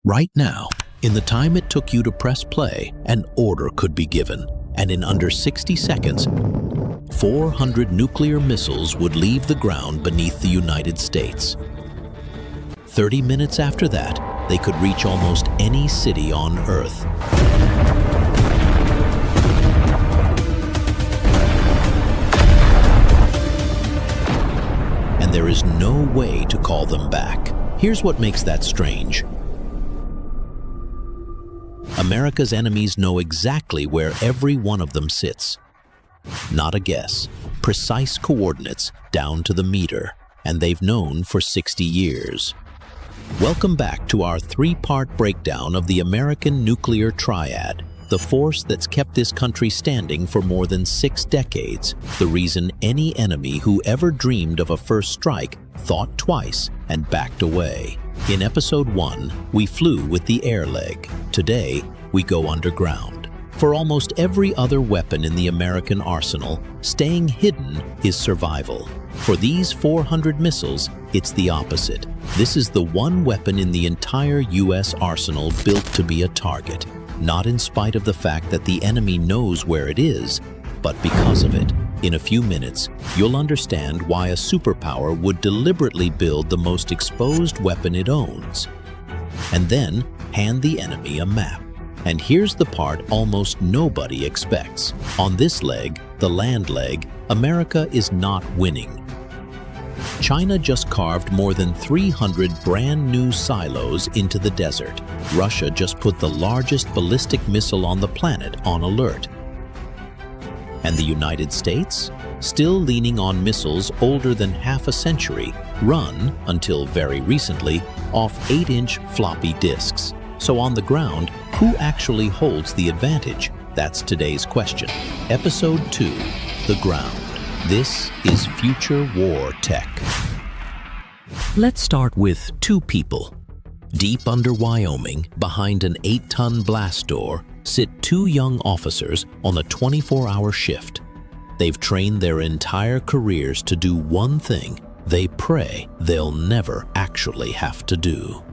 Right now, in the time it took you to press play, an order could be given, and in under 60 seconds, 400 nuclear missiles would leave the ground beneath the United States. 30 minutes after that, they could reach almost any city on Earth. And there is no way to call them back. Here's what makes that strange. America's enemies know exactly where every one of them sits. Not a guess. Precise coordinates down to the meter, and they've known for 60 years. Welcome back to our three-part breakdown of the American Nuclear Triad, the force that's kept this country standing for more than 6 decades, the reason any enemy who ever dreamed of a first strike thought twice and backed away. In Episode 1, we flew with the air leg. Today, we go underground. For almost every other weapon in the American arsenal, staying hidden is survival. For these 400 missiles, it's the opposite. This is the one weapon in the entire U.S. arsenal built to be a target, not in spite of the fact that the enemy knows where it is, but because of it. In a few minutes, you'll understand why a superpower would deliberately build the most exposed weapon it owns, and then hand the enemy a map. And here's the part almost nobody expects. On this leg, the land leg, America is not winning. China just carved more than 300 brand new silos into the desert. Russia just put the largest ballistic missile on the planet on alert. And the United States? Still leaning on missiles older than half a century, run, until very recently, off 8-inch floppy disks. So on the ground, who actually holds the advantage? That's today's question. Episode 2, The Ground. This is Future War Tech. Let's start with 2 people. Deep under Wyoming, behind an 8-ton blast door, sit 2 young officers on a 24-hour shift. They've trained their entire careers to do one thing they pray they'll never actually have to do.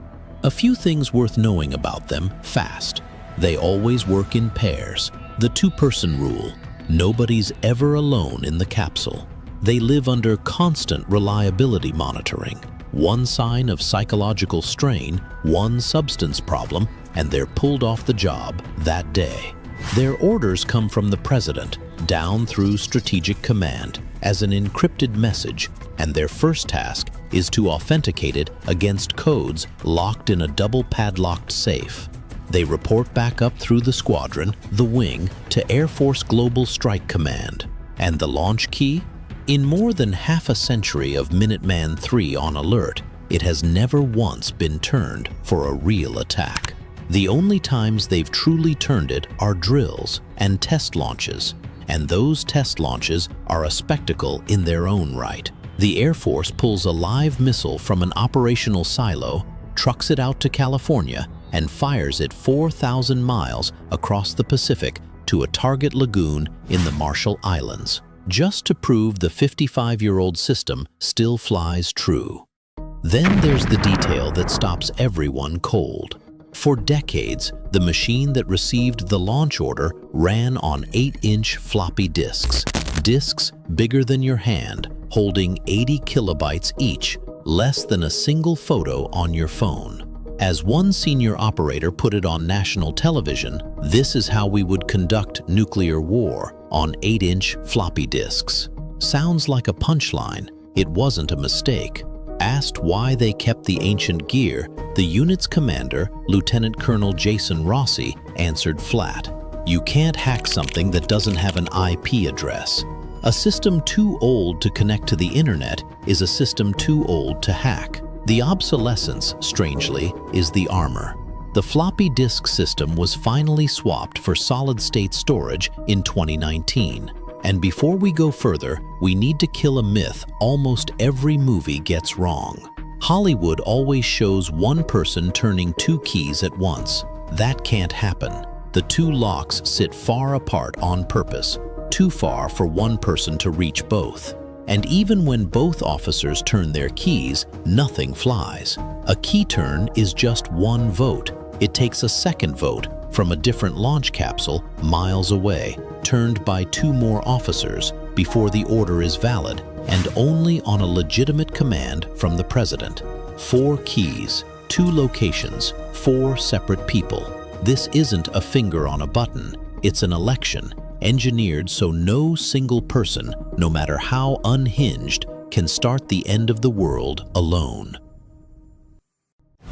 A few things worth knowing about them fast. They always work in pairs, the 2-person rule. Nobody's ever alone in the capsule. They live under constant reliability monitoring. One sign of psychological strain, one substance problem, and they're pulled off the job that day. Their orders come from the president, down through strategic command, as an encrypted message, and their first task is to authenticate it against codes locked in a double padlocked safe. They report back up through the squadron, the wing, to Air Force Global Strike Command. And the launch key? In more than half a century of Minuteman III on alert, it has never once been turned for a real attack. The only times they've truly turned it are drills and test launches, and those test launches are a spectacle in their own right. The Air Force pulls a live missile from an operational silo, trucks it out to California, and fires it 4,000 miles across the Pacific to a target lagoon in the Marshall Islands, just to prove the 55-year-old system still flies true. Then there's the detail that stops everyone cold. For decades, the machine that received the launch order ran on 8-inch floppy disks. Disks bigger than your hand, holding 80 kilobytes each, less than a single photo on your phone. As one senior operator put it on national television, this is how we would conduct nuclear war, on 8-inch floppy disks. Sounds like a punchline. It wasn't a mistake. Asked why they kept the ancient gear, the unit's commander, Lieutenant Colonel Jason Rossi, answered flat, "You can't hack something that doesn't have an IP address. A system too old to connect to the internet is a system too old to hack." The obsolescence, strangely, is the armor. The floppy disk system was finally swapped for solid-state storage in 2019. And before we go further, we need to kill a myth almost every movie gets wrong. Hollywood always shows one person turning 2 keys at once. That can't happen. The 2 locks sit far apart on purpose, too far for one person to reach both. And even when both officers turn their keys, nothing flies. A key turn is just one vote, It takes a second vote from a different launch capsule miles away, turned by 2 more officers before the order is valid, and only on a legitimate command from the president. 4 keys, 2 locations, 4 separate people. This isn't a finger on a button. It's an election, engineered so no single person, no matter how unhinged, can start the end of the world alone.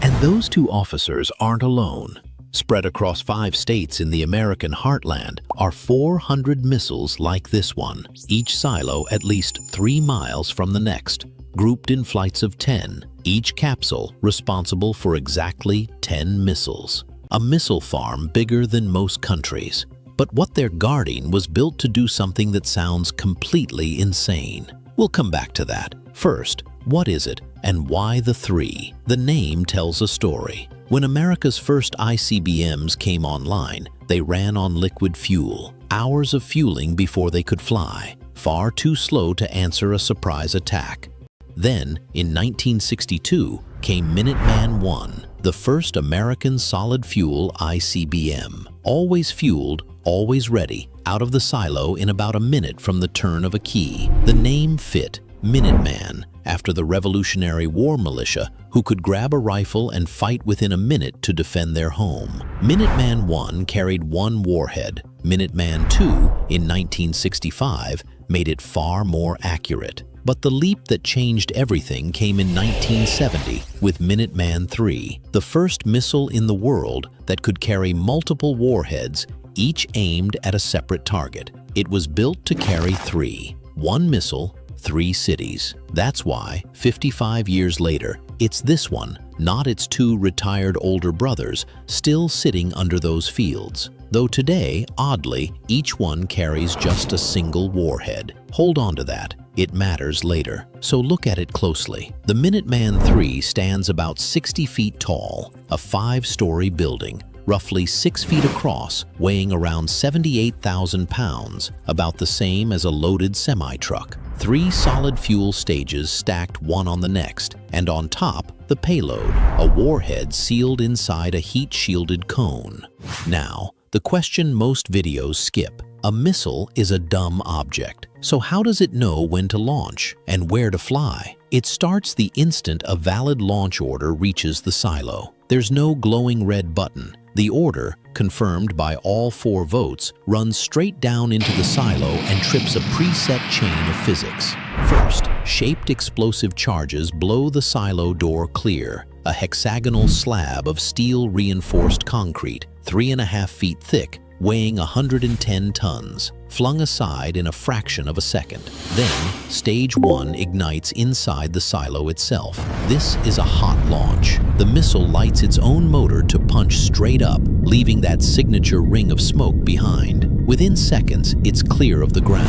And those 2 officers aren't alone. Spread across 5 states in the American heartland are 400 missiles like this one, each silo at least 3 miles from the next, grouped in flights of 10, each capsule responsible for exactly 10 missiles. A missile farm bigger than most countries. But what they're guarding was built to do something that sounds completely insane. We'll come back to that. First, what is it and why the 3? The name tells a story. When America's first ICBMs came online, they ran on liquid fuel, hours of fueling before they could fly, far too slow to answer a surprise attack. Then, in 1962, came Minuteman I, the first American solid-fuel ICBM. Always fueled, always ready, out of the silo in about a minute from the turn of a key. The name fit, Minuteman, after the Revolutionary War militia who could grab a rifle and fight within a minute to defend their home. Minuteman I carried 1 warhead. Minuteman II, in 1965, made it far more accurate. But the leap that changed everything came in 1970 with Minuteman III, the first missile in the world that could carry multiple warheads, each aimed at a separate target. It was built to carry 3. 1 missile, 3 cities. That's why, 55 years later, it's this one, not its 2 retired older brothers, still sitting under those fields. Though today, oddly, each one carries just a single warhead. Hold on to that. It matters later. So look at it closely. The Minuteman III stands about 60 feet tall, a 5-story building, roughly 6 feet across, weighing around 78,000 pounds, about the same as a loaded semi-truck. 3 solid fuel stages stacked one on the next, and on top, the payload, a warhead sealed inside a heat-shielded cone. Now, the question most videos skip. A missile is a dumb object. So how does it know when to launch and where to fly? It starts the instant a valid launch order reaches the silo. There's no glowing red button. The order, confirmed by all 4 votes, runs straight down into the silo and trips a preset chain of physics. First, shaped explosive charges blow the silo door clear, a hexagonal slab of steel-reinforced concrete, 3.5 feet thick, weighing 110 tons, flung aside in a fraction of a second. Then, stage 1 ignites inside the silo itself. This is a hot launch. The missile lights its own motor to punch straight up, leaving that signature ring of smoke behind. Within seconds, it's clear of the ground.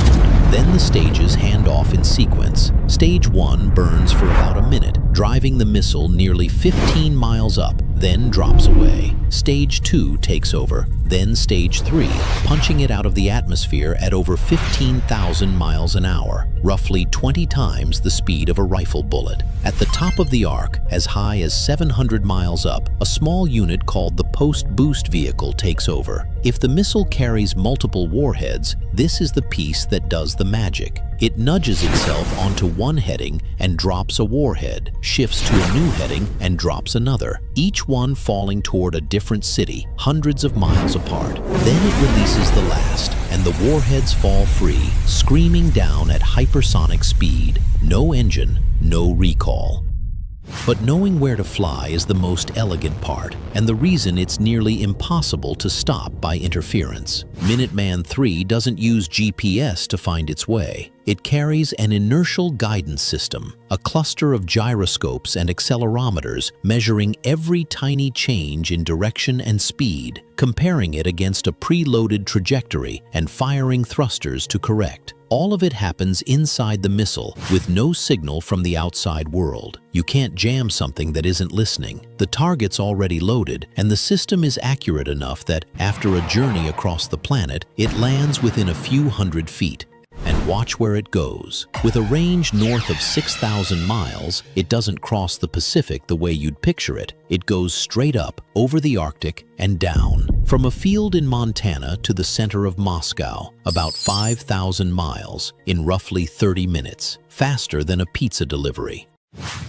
Then the stages hand off in sequence. Stage 1 burns for about a minute, driving the missile nearly 15 miles up, then drops away. Stage 2 takes over, then Stage 3, punching it out of the atmosphere at over 15,000 miles an hour, roughly 20 times the speed of a rifle bullet. At the top of the arc, as high as 700 miles up, a small unit called the post-boost vehicle takes over. If the missile carries multiple warheads, this is the piece that does the magic. It nudges itself onto one heading and drops a warhead, shifts to a new heading and drops another, each one falling toward a different city, hundreds of miles apart. Then it releases the last, and the warheads fall free, screaming down at hypersonic speed. No engine, no recall. But knowing where to fly is the most elegant part, and the reason it's nearly impossible to stop by interference. Minuteman III doesn't use GPS to find its way. It carries an inertial guidance system, a cluster of gyroscopes and accelerometers measuring every tiny change in direction and speed, comparing it against a preloaded trajectory and firing thrusters to correct. All of it happens inside the missile with no signal from the outside world. You can't jam something that isn't listening. The target's already loaded, and the system is accurate enough that, after a journey across the planet, it lands within a few hundred feet. And watch where it goes. With a range north of 6,000 miles, it doesn't cross the Pacific the way you'd picture it. It goes straight up, over the Arctic, and down. From a field in Montana to the center of Moscow, about 5,000 miles, in roughly 30 minutes, faster than a pizza delivery.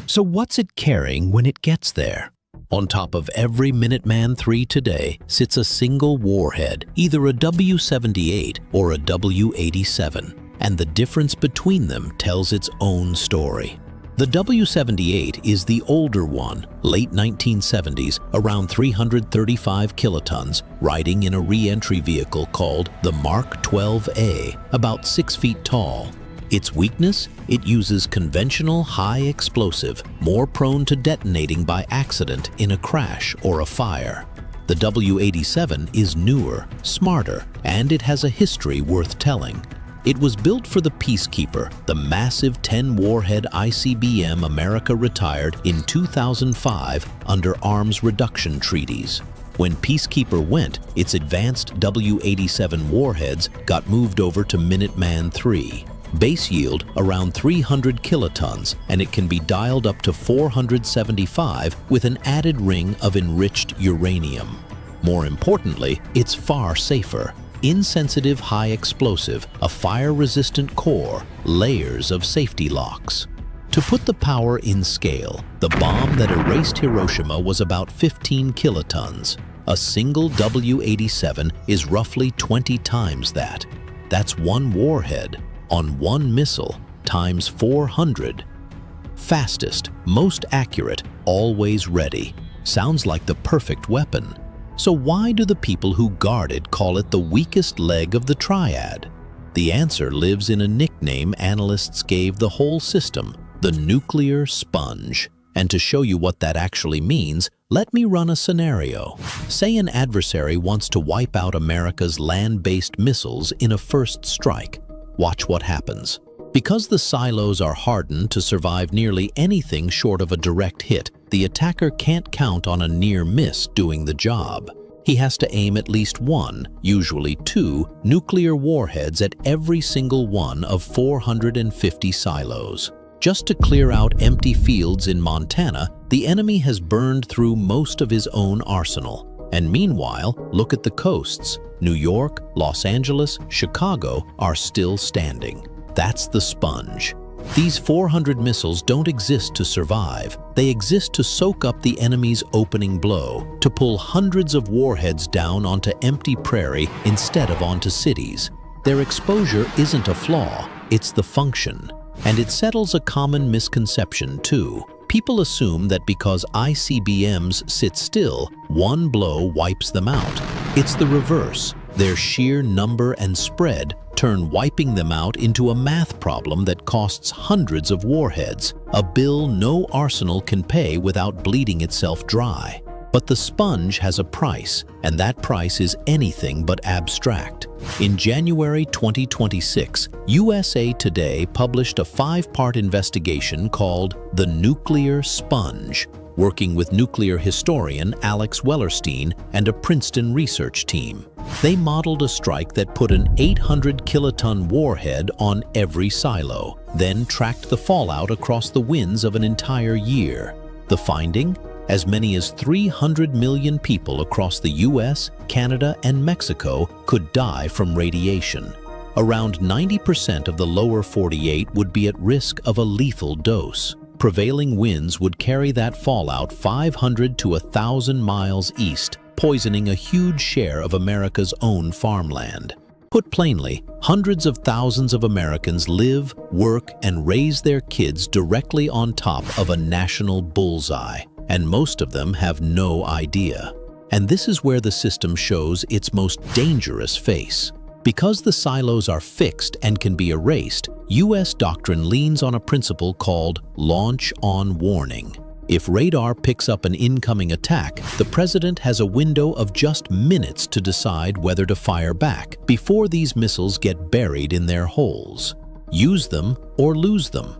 So what's it carrying when it gets there? On top of every Minuteman III today sits a single warhead, either a W78 or a W87, and the difference between them tells its own story. The W78 is the older one, late 1970s, around 335 kilotons, riding in a re-entry vehicle called the Mark 12A, about 6 feet tall. Its weakness? It uses conventional high explosive, more prone to detonating by accident in a crash or a fire. The W87 is newer, smarter, and it has a history worth telling. It was built for the Peacekeeper, the massive 10-warhead ICBM America retired in 2005 under arms reduction treaties. When Peacekeeper went, its advanced W87 warheads got moved over to Minuteman III. Base yield around 300 kilotons, and it can be dialed up to 475 with an added ring of enriched uranium. More importantly, it's far safer. Insensitive high explosive, a fire-resistant core, layers of safety locks. To put the power in scale, the bomb that erased Hiroshima was about 15 kilotons. A single W87 is roughly 20 times that. That's one warhead on one missile times 400. Fastest, most accurate, always ready. Sounds like the perfect weapon. So why do the people who guard it call it the weakest leg of the triad? The answer lives in a nickname analysts gave the whole system, the nuclear sponge. And to show you what that actually means, let me run a scenario. Say an adversary wants to wipe out America's land-based missiles in a first strike. Watch what happens. Because the silos are hardened to survive nearly anything short of a direct hit, the attacker can't count on a near miss doing the job. He has to aim at least one, usually two, nuclear warheads at every single one of 450 silos. Just to clear out empty fields in Montana, the enemy has burned through most of his own arsenal. And meanwhile, look at the coasts. New York, Los Angeles, Chicago are still standing. That's the sponge. These 400 missiles don't exist to survive. They exist to soak up the enemy's opening blow, to pull hundreds of warheads down onto empty prairie instead of onto cities. Their exposure isn't a flaw, it's the function. And it settles a common misconception too. People assume that because ICBMs sit still, one blow wipes them out. It's the reverse. Their sheer number and spread turn wiping them out into a math problem that costs hundreds of warheads, a bill no arsenal can pay without bleeding itself dry. But the sponge has a price, and that price is anything but abstract. In January 2026, USA Today published a 5-part investigation called The Nuclear Sponge, working with nuclear historian Alex Wellerstein and a Princeton research team. They modeled a strike that put an 800-kiloton warhead on every silo, then tracked the fallout across the winds of an entire year. The finding? As many as 300 million people across the US, Canada, and Mexico could die from radiation. Around 90% of the lower 48 would be at risk of a lethal dose. Prevailing winds would carry that fallout 500 to 1,000 miles east, poisoning a huge share of America's own farmland. Put plainly, hundreds of thousands of Americans live, work, and raise their kids directly on top of a national bullseye, and most of them have no idea. And this is where the system shows its most dangerous face. Because the silos are fixed and can be erased, US doctrine leans on a principle called launch on warning. If radar picks up an incoming attack, the president has a window of just minutes to decide whether to fire back before these missiles get buried in their holes. Use them or lose them.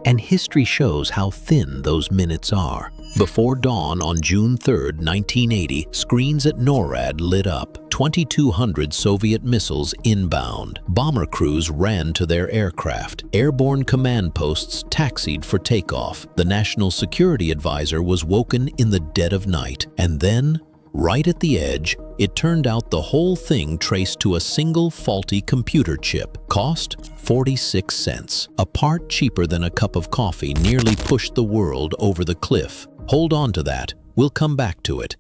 And history shows how thin those minutes are. Before dawn on June 3, 1980, screens at NORAD lit up. 2,200 Soviet missiles inbound. Bomber crews ran to their aircraft. Airborne command posts taxied for takeoff. The National Security Advisor was woken in the dead of night. And then, right at the edge, it turned out the whole thing traced to a single faulty computer chip. Cost? 46 cents. A part cheaper than a cup of coffee nearly pushed the world over the cliff. Hold on to that. We'll come back to it.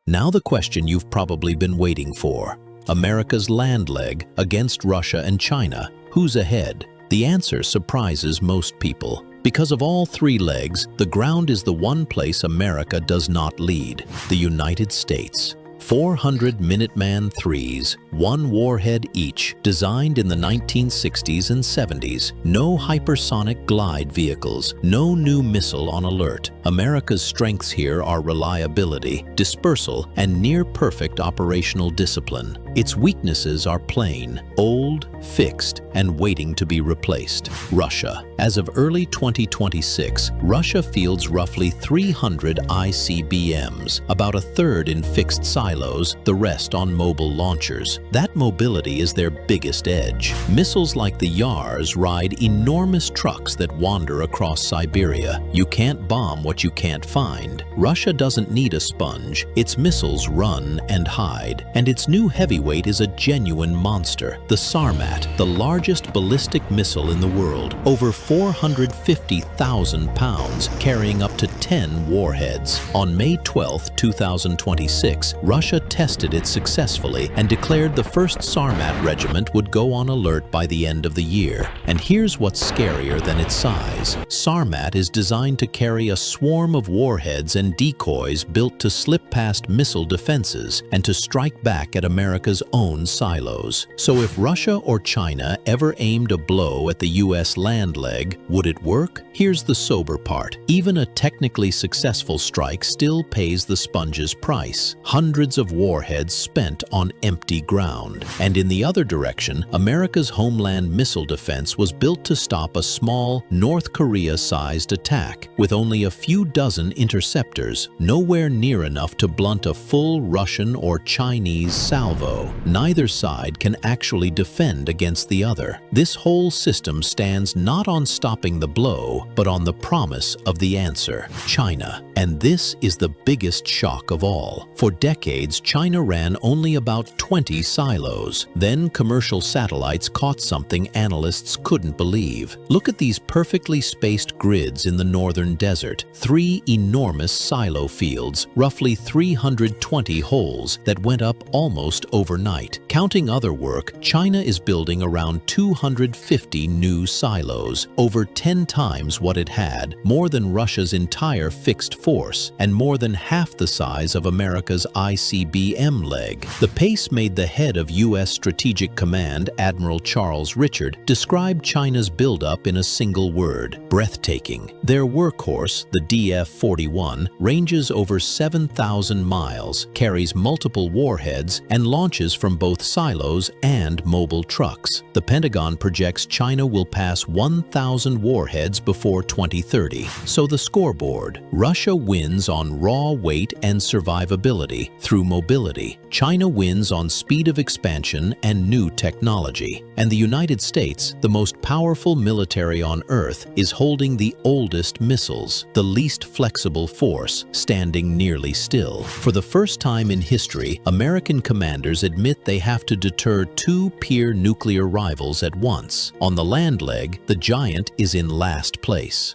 Now the question you've probably been waiting for. America's land leg against Russia and China. Who's ahead? The answer surprises most people. Because of all three legs, the ground is the one place America does not lead. The United States. 400 Minuteman IIIs, one warhead each, designed in the 1960s and 70s. No hypersonic glide vehicles, no new missile on alert. America's strengths here are reliability, dispersal, and near-perfect operational discipline. Its weaknesses are plain, old, fixed, and waiting to be replaced. Russia. As of early 2026, Russia fields roughly 300 ICBMs, about a third in fixed silos, the rest on mobile launchers. That mobility is their biggest edge. Missiles like the Yars ride enormous trucks that wander across Siberia. You can't bomb what you can't find. Russia doesn't need a sponge. Its missiles run and hide. And its new heavyweight is a genuine monster. The Sarmat, the largest ballistic missile in the world, over 450,000 pounds, carrying up to 10 warheads. On May 12, 2026, Russia tested it successfully and declared the first Sarmat regiment would go on alert by the end of the year. And here's what's scarier than its size. Sarmat is designed to carry a swarm of warheads and decoys built to slip past missile defenses and to strike back at America's own silos. So if Russia or China ever aimed a blow at the U.S. land leg, would it work? Here's the sober part. Even a technically successful strike still pays the sponge's price. Hundreds of warheads spent on empty ground. And in the other direction, America's homeland missile defense was built to stop a small, North Korea-sized attack, with only a few dozen interceptors, nowhere near enough to blunt a full Russian or Chinese salvo. Neither side can actually defend against the other. This whole system stands not on stopping the blow, but on the promise of the answer, China. And this is the biggest shock of all. For decades, China ran only about 20 silos. Then commercial satellites caught something analysts couldn't believe. Look at these perfectly spaced grids in the northern desert. 3 enormous silo fields, roughly 320 holes that went up almost overnight. Counting other work, China is building around 250 new silos, over 10 times what it had, more than Russia's entire fixed force, and more than half the size of America's ICBM leg. The pace made the head of U.S. Strategic Command, Admiral Charles Richard, describe China's buildup in a single word: breathtaking. Their workhorse, the DF-41, ranges over 7,000 miles, carries multiple warheads, and launches from both silos and mobile trucks. The Pentagon projects China will pass 1,000 warheads before 2030. So the scoreboard: Russia wins on raw weight and survivability through mobility. China wins on speed of expansion and new technology. And the United States, the most powerful military on Earth, is holding the oldest missiles, the least flexible force, standing nearly still. For the first time in history, American commanders admit they have to deter 2 peer nuclear rivals at once. On the land leg, the giant is in last place.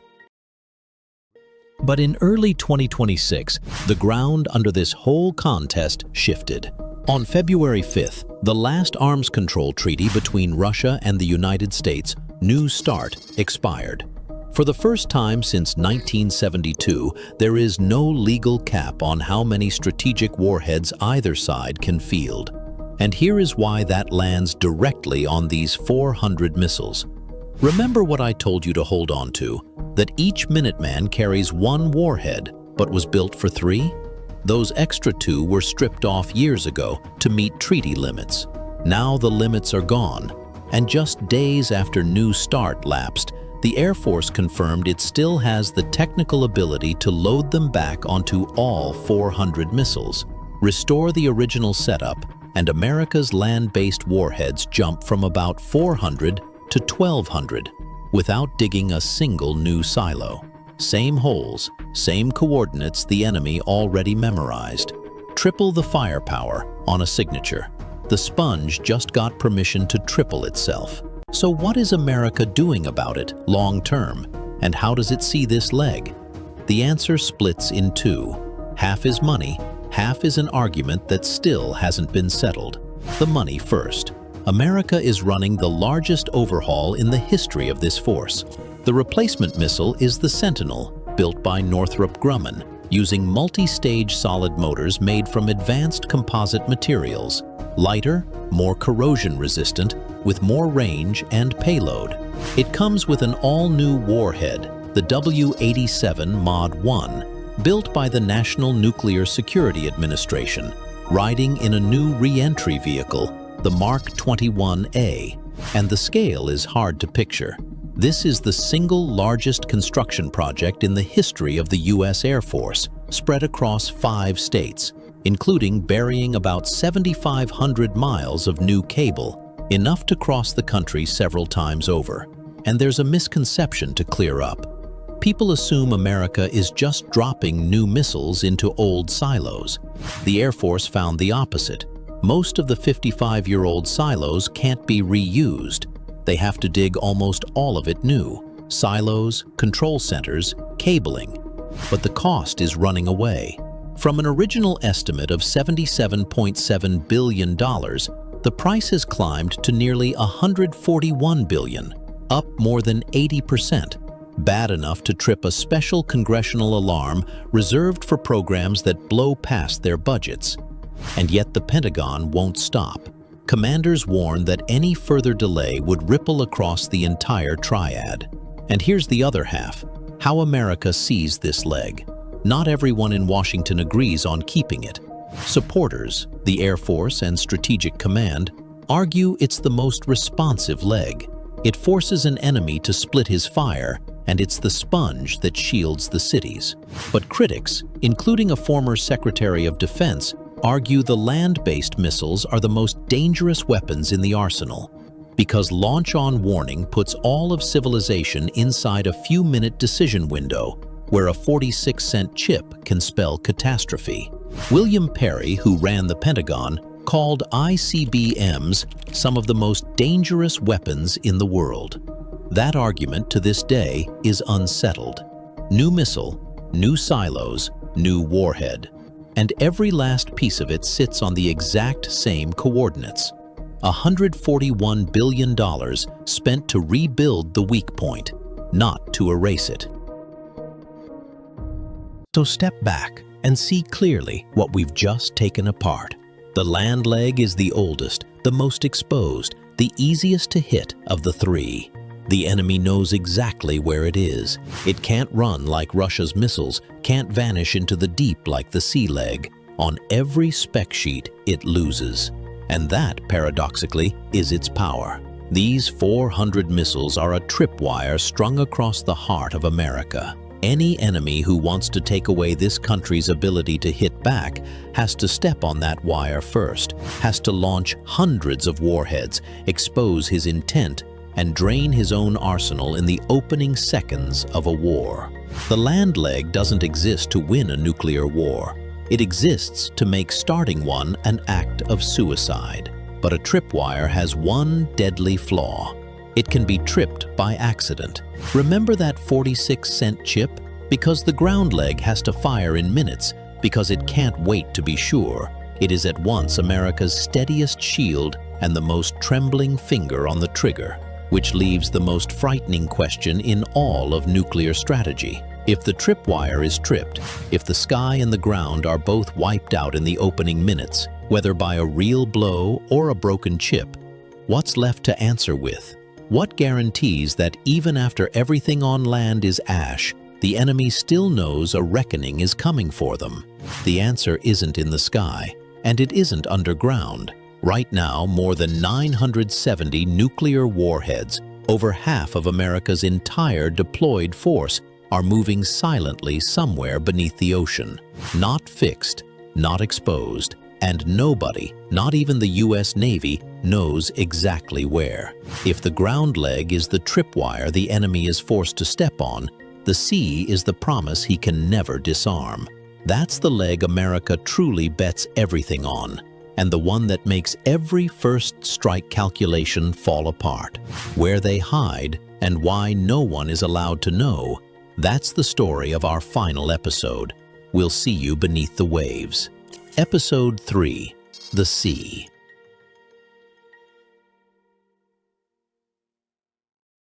But in early 2026, the ground under this whole contest shifted. On February 5th, the last arms control treaty between Russia and the United States, New START, expired. For the first time since 1972, there is no legal cap on how many strategic warheads either side can field. And here is why that lands directly on these 400 missiles. Remember what I told you to hold on to, that each Minuteman carries 1 warhead, but was built for 3? Those extra 2 were stripped off years ago to meet treaty limits. Now the limits are gone, and just days after New START lapsed, the Air Force confirmed it still has the technical ability to load them back onto all 400 missiles, restore the original setup, and America's land-based warheads jump from about 400 to 1,200 without digging a single new silo. Same holes, same coordinates the enemy already memorized. Triple the firepower on a signature. The sponge just got permission to triple itself. So what is America doing about it long term, and how does it see this leg? The answer splits in two. Half is money, half is an argument that still hasn't been settled. The money first. America is running the largest overhaul in the history of this force. The replacement missile is the Sentinel, built by Northrop Grumman, using multi-stage solid motors made from advanced composite materials. Lighter, more corrosion-resistant, with more range and payload. It comes with an all-new warhead, the W87 Mod 1, built by the National Nuclear Security Administration, riding in a new re-entry vehicle, the Mark 21A, and the scale is hard to picture. This is the single largest construction project in the history of the U.S. Air Force, spread across 5 states, including burying about 7,500 miles of new cable, enough to cross the country several times over. And there's a misconception to clear up. People assume America is just dropping new missiles into old silos. The Air Force found the opposite. Most of the 55-year-old silos can't be reused. They have to dig almost all of it new. Silos, control centers, cabling. But the cost is running away. From an original estimate of $77.7 billion, the price has climbed to nearly $141 billion, up more than 80%, bad enough to trip a special congressional alarm reserved for programs that blow past their budgets. And yet the Pentagon won't stop. Commanders warn that any further delay would ripple across the entire triad. And here's the other half, how America sees this leg. Not everyone in Washington agrees on keeping it. Supporters, the Air Force and Strategic Command, argue it's the most responsive leg. It forces an enemy to split his fire, and it's the sponge that shields the cities. But critics, including a former Secretary of Defense, argue the land-based missiles are the most dangerous weapons in the arsenal, because launch-on warning puts all of civilization inside a few-minute decision window, where a 46-cent chip can spell catastrophe. William Perry, who ran the Pentagon, called ICBMs some of the most dangerous weapons in the world. That argument to this day is unsettled. New missile, new silos, new warhead. And every last piece of it sits on the exact same coordinates. $141 billion spent to rebuild the weak point, not to erase it. So step back and see clearly what we've just taken apart. The land leg is the oldest, the most exposed, the easiest to hit of the three. The enemy knows exactly where it is. It can't run like Russia's missiles, can't vanish into the deep like the sea leg. On every spec sheet, it loses. And that, paradoxically, is its power. These 400 missiles are a tripwire strung across the heart of America. Any enemy who wants to take away this country's ability to hit back has to step on that wire first, has to launch hundreds of warheads, expose his intent, and drain his own arsenal in the opening seconds of a war. The land leg doesn't exist to win a nuclear war. It exists to make starting one an act of suicide. But a tripwire has one deadly flaw. It can be tripped by accident. Remember that 46-cent chip? Because the ground leg has to fire in minutes, because it can't wait to be sure. It is at once America's steadiest shield and the most trembling finger on the trigger, which leaves the most frightening question in all of nuclear strategy. If the tripwire is tripped, if the sky and the ground are both wiped out in the opening minutes, whether by a real blow or a broken chip, what's left to answer with? What guarantees that even after everything on land is ash, the enemy still knows a reckoning is coming for them? The answer isn't in the sky, and it isn't underground. Right now, more than 970 nuclear warheads, Over half of America's entire deployed force are moving silently somewhere beneath the ocean, not fixed, not exposed, and nobody, not even the US Navy, knows exactly where. If the ground leg is the tripwire the enemy is forced to step on, the sea is the promise he can never disarm. That's the leg America truly bets everything on, and the one that makes every first strike calculation fall apart. Where they hide and why no one is allowed to know, that's the story of our final episode. We'll see you beneath the waves. Episode 3: The Sea.